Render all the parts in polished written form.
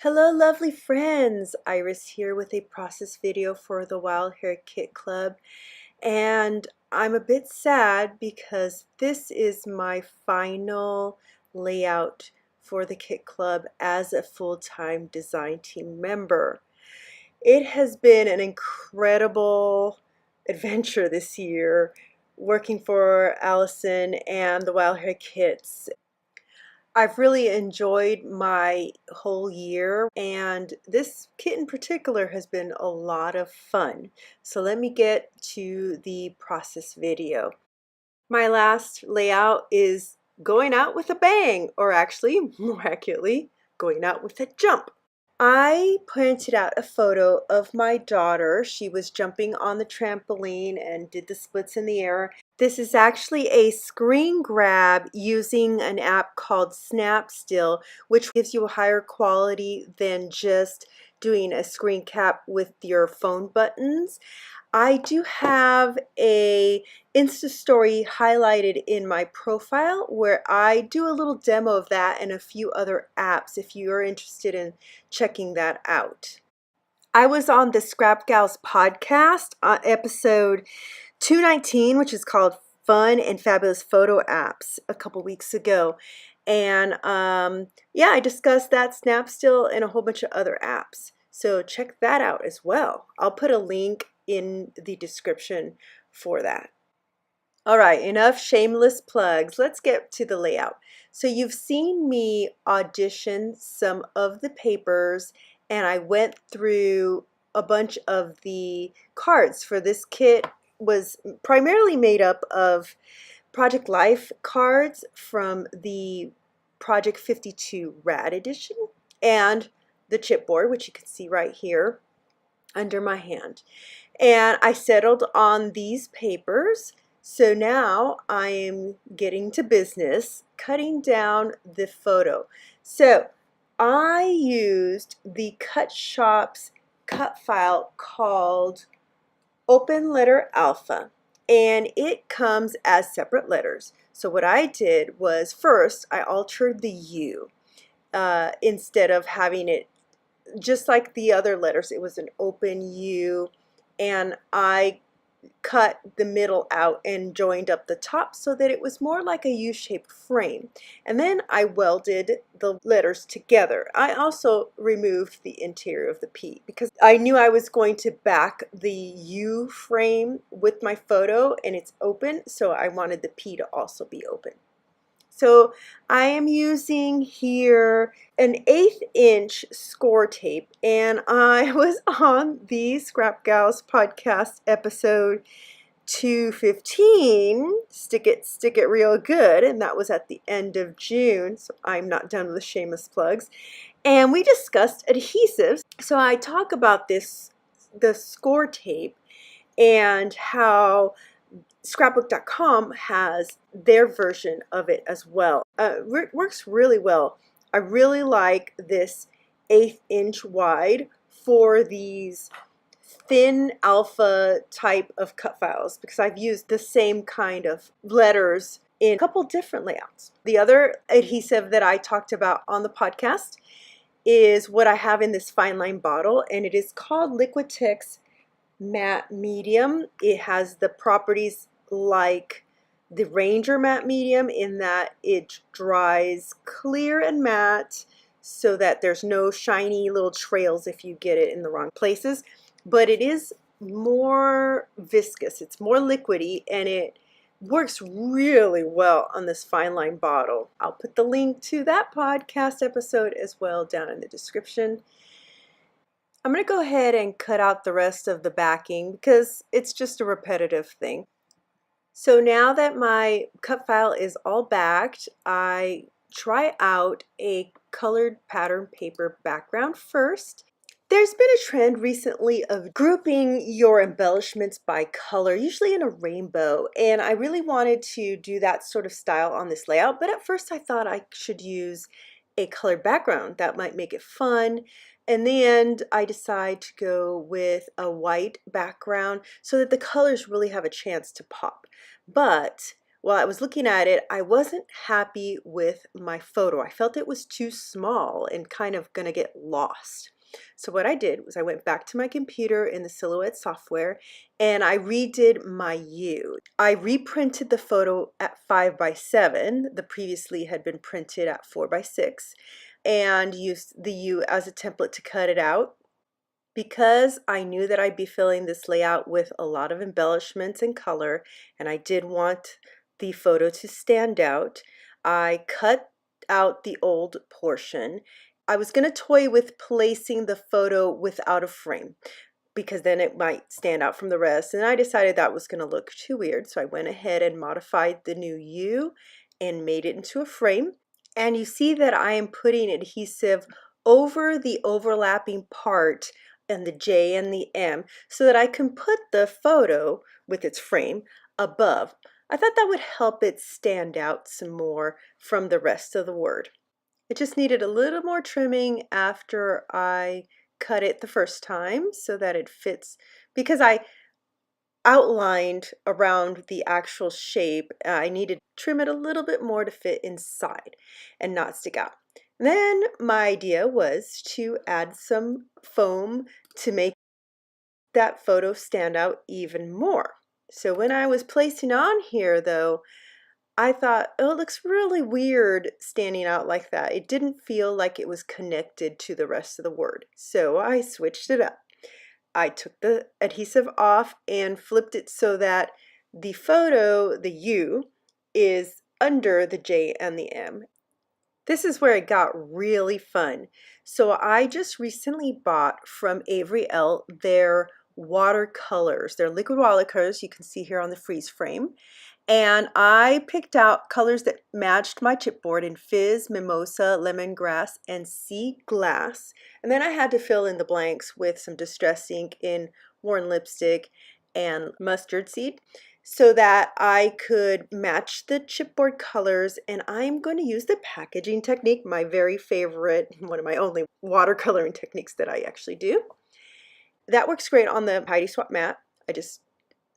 Hello lovely friends! Iris here with a process video for the Wild Hair Kit Club, and I'm a bit sad because this is my final layout for the Kit Club as a full-time design team member. It has been an incredible adventure this year working for Allison and the Wild Hair Kits. I've really enjoyed my whole year, and this kit in particular has been a lot of fun. So let me get to the process video. My last layout is going out with a bang, or actually, more accurately, going out with a jump. I printed out a photo of my daughter. She was jumping on the trampoline and did the splits in the air. This is actually a screen grab using an app called SnapStill, which gives you a higher quality than just doing a screen cap with your phone buttons. I do have a Insta story highlighted in my profile where I do a little demo of that and a few other apps if you are interested in checking that out. I was on the Scrap Gals podcast, episode 219, which is called Fun and Fabulous Photo Apps, a couple weeks ago. And yeah, I discussed that, SnapStill, and a whole bunch of other apps. So check that out as well. I'll put a link in the description for that. All right, enough shameless plugs. Let's get to the layout. So you've seen me audition some of the papers, and I went through a bunch of the cards for this kit. Was primarily made up of Project Life cards from the Project 52 Rad edition and the chipboard, which you can see right here under my hand. And I settled on these papers. So now I am getting to business, cutting down the photo. So I used the Cut Shop's cut file called Open Letter Alpha, and it comes as separate letters. So what I did was, first I altered the U. Instead of having it just like the other letters, it was an open U, and I cut the middle out and joined up the top so that it was more like a U-shaped frame. And then I welded the letters together. I also removed the interior of the P because I knew I was going to back the U frame with my photo, and it's open, so I wanted the P to also be open. So I am using here an 1/8 inch score tape, and I was on the Scrap Gals podcast episode 215, Stick It Real Good, and that was at the end of June, so I'm not done with the shameless plugs. And we discussed adhesives. So I talk about the score tape and how scrapbook.com has their version of it as well. It works really well. I really like this 1/8 inch wide for these thin alpha type of cut files because I've used the same kind of letters in a couple different layouts. The other adhesive that I talked about on the podcast is what I have in this fine line bottle, and it is called Liquitex Matte Medium. It has the properties like the Ranger Matte Medium in that it dries clear and matte so that there's no shiny little trails if you get it in the wrong places, but it is more viscous, it's more liquidy, and it works really well on this fine line bottle. I'll put the link to that podcast episode as well down in the description. I'm going to go ahead and cut out the rest of the backing because it's just a repetitive thing. So now that my cut file is all backed, I try out a colored pattern paper background first. There's been a trend recently of grouping your embellishments by color, usually in a rainbow, and I really wanted to do that sort of style on this layout, but at first I thought I should use a colored background. That might make it fun. In the end, I decided to go with a white background so that the colors really have a chance to pop. But while I was looking at it, I wasn't happy with my photo. I felt it was too small and kind of gonna get lost. So what I did was I went back to my computer in the Silhouette software and I redid my U. I reprinted the photo at 5x7. The previously had been printed at 4x6 and used the U as a template to cut it out. Because I knew that I'd be filling this layout with a lot of embellishments and color, and I did want the photo to stand out, I cut out the old portion. I was going to toy with placing the photo without a frame because then it might stand out from the rest, and I decided that was going to look too weird, so I went ahead and modified the new U and made it into a frame. And you see that I am putting adhesive over the overlapping part and the J and the M so that I can put the photo with its frame above. I thought that would help it stand out some more from the rest of the word. It just needed a little more trimming after I cut it the first time so that it fits, because I outlined around the actual shape. I needed to trim it a little bit more to fit inside and not stick out. Then my idea was to add some foam to make that photo stand out even more. So when I was placing on here though, I thought, oh, it looks really weird standing out like that. It didn't feel like it was connected to the rest of the word. So I switched it up. I took the adhesive off and flipped it so that the photo, the U, is under the J and the M. This is where it got really fun. So I just recently bought from Avery Elle their watercolors. They're liquid watercolors you can see here on the freeze frame. And I picked out colors that matched my chipboard in Fizz, Mimosa, Lemongrass, and Sea Glass. And then I had to fill in the blanks with some Distress ink in Worn Lipstick and Mustard Seed so that I could match the chipboard colors. And I'm going to use the packaging technique, my very favorite, one of my only watercoloring techniques that I actually do. That works great on the Heidi Swap mat. I just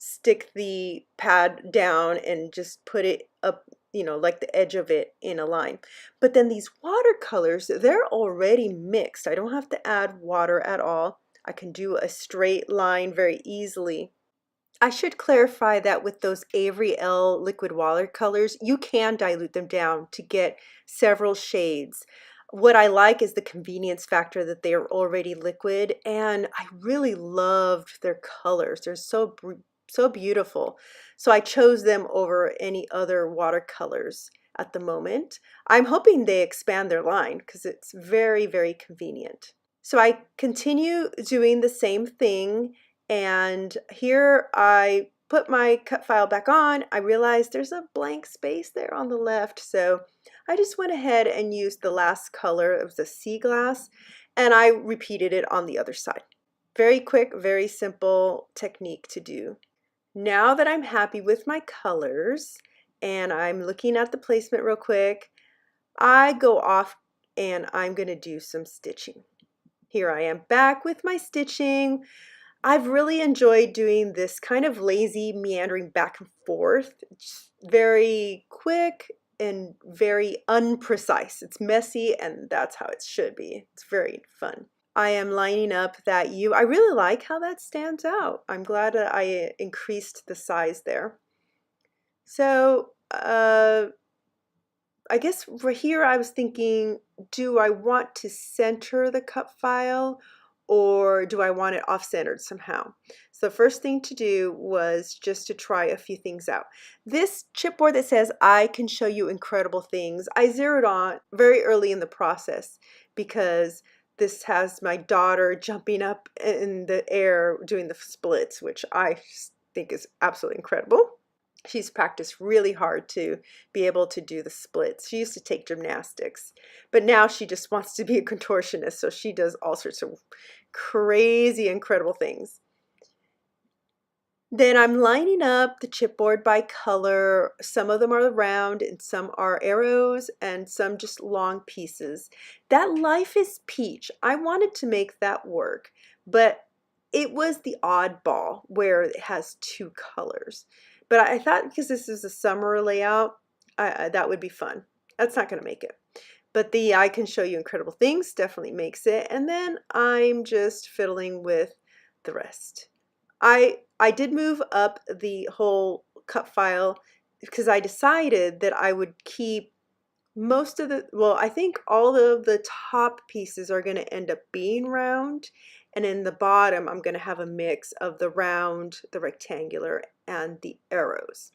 stick the pad down and just put it up, you know, like the edge of it in a line. But then these watercolors, they're already mixed. I don't have to add water at all. I can do a straight line very easily. I should clarify that with those Avery Elle liquid watercolors, you can dilute them down to get several shades. What I like is the convenience factor that they are already liquid, and I really loved their colors. They're so beautiful. So I chose them over any other watercolors at the moment. I'm hoping they expand their line because it's very, very convenient. So I continue doing the same thing, and here I put my cut file back on. I realized there's a blank space there on the left, so I just went ahead and used the last color. It was a Sea Glass, and I repeated it on the other side. Very quick, very simple technique to do. Now that I'm happy with my colors and I'm looking at the placement real quick, I go off and I'm going to do some stitching. Here I am back with my stitching. I've really enjoyed doing this kind of lazy meandering back and forth. It's very quick and very unprecise. It's messy, and that's how it should be. It's very fun. I am lining up that U. I really like how that stands out. I'm glad that I increased the size there. So I guess for here I was thinking, do I want to center the cut file or do I want it off-centered somehow? So the first thing to do was just to try a few things out. This chipboard that says I can show you incredible things, I zeroed on very early in the process because this has my daughter jumping up in the air doing the splits, which I think is absolutely incredible. She's practiced really hard to be able to do the splits. She used to take gymnastics, but now she just wants to be a contortionist, so she does all sorts of crazy, incredible things. Then I'm lining up the chipboard by color. Some of them are round and some are arrows and some just long pieces. That Life is Peach, I wanted to make that work, but it was the oddball where it has two colors. But I thought because this is a summer layout, that would be fun. That's not going to make it. But the I Can Show You Incredible Things definitely makes it. And then I'm just fiddling with the rest. I did move up the whole cut file because I decided that I would keep most of the, well, I think all of the top pieces are going to end up being round, and in the bottom I'm going to have a mix of the round, the rectangular, and the arrows.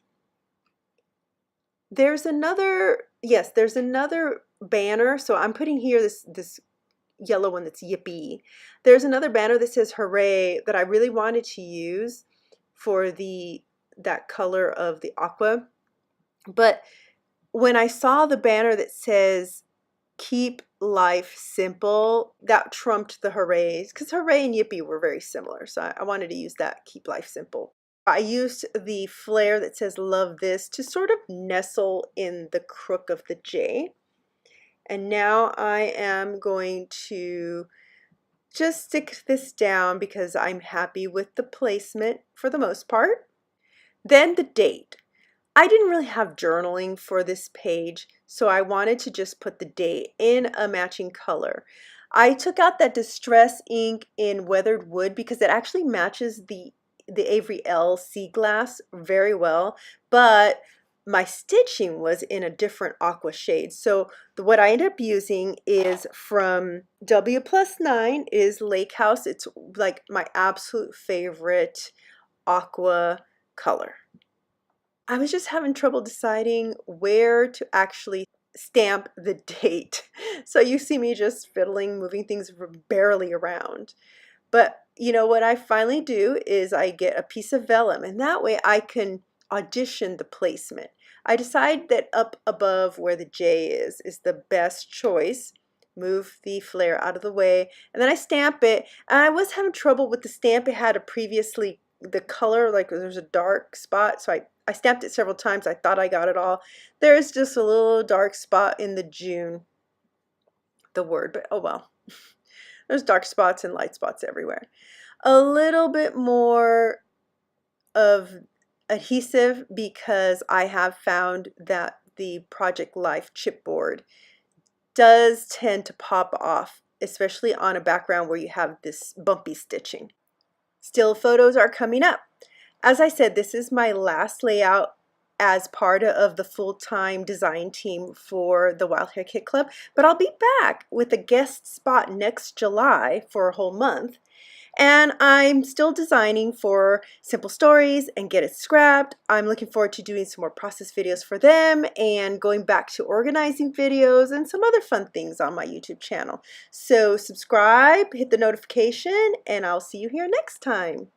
There's another, yes, there's another banner. So I'm putting here this yellow one that's yippee. There's another banner that says hooray that I really wanted to use for that color of the aqua. But when I saw the banner that says keep life simple, that trumped the hoorays, because hooray and yippee were very similar. So I wanted to use that keep life simple. I used the flare that says love this to sort of nestle in the crook of the J. And now I am going to just stick this down because I'm happy with the placement for the most part. Then the date. I didn't really have journaling for this page, so I wanted to just put the date in a matching color. I took out that distress ink in weathered wood because it actually matches the Avery L sea glass very well, but my stitching was in a different aqua shade. So what I ended up using is from W+9 is Lake House. It's like my absolute favorite aqua color. I was just having trouble deciding where to actually stamp the date. So you see me just fiddling, moving things barely around. But you know what I finally do is I get a piece of vellum, and that way I can audition the placement. I decide that up above where the J is the best choice. Move the flare out of the way, and then I stamp it. And I was having trouble with the stamp. It had the color, like there's a dark spot, so I stamped it several times. I thought I got it all. There's just a little dark spot in the June, the word, but oh well. There's dark spots and light spots everywhere. A little bit more of adhesive because I have found that the Project Life chipboard does tend to pop off, especially on a background where you have this bumpy stitching. Still photos are coming up. As I said, this is my last layout as part of the full-time design team for the Wild Hare Kit Club, but I'll be back with a guest spot next July for a whole month. And I'm still designing for Simple Stories and Get It Scrapped. I'm looking forward to doing some more process videos for them and going back to organizing videos and some other fun things on my YouTube channel. So subscribe, hit the notification, and I'll see you here next time.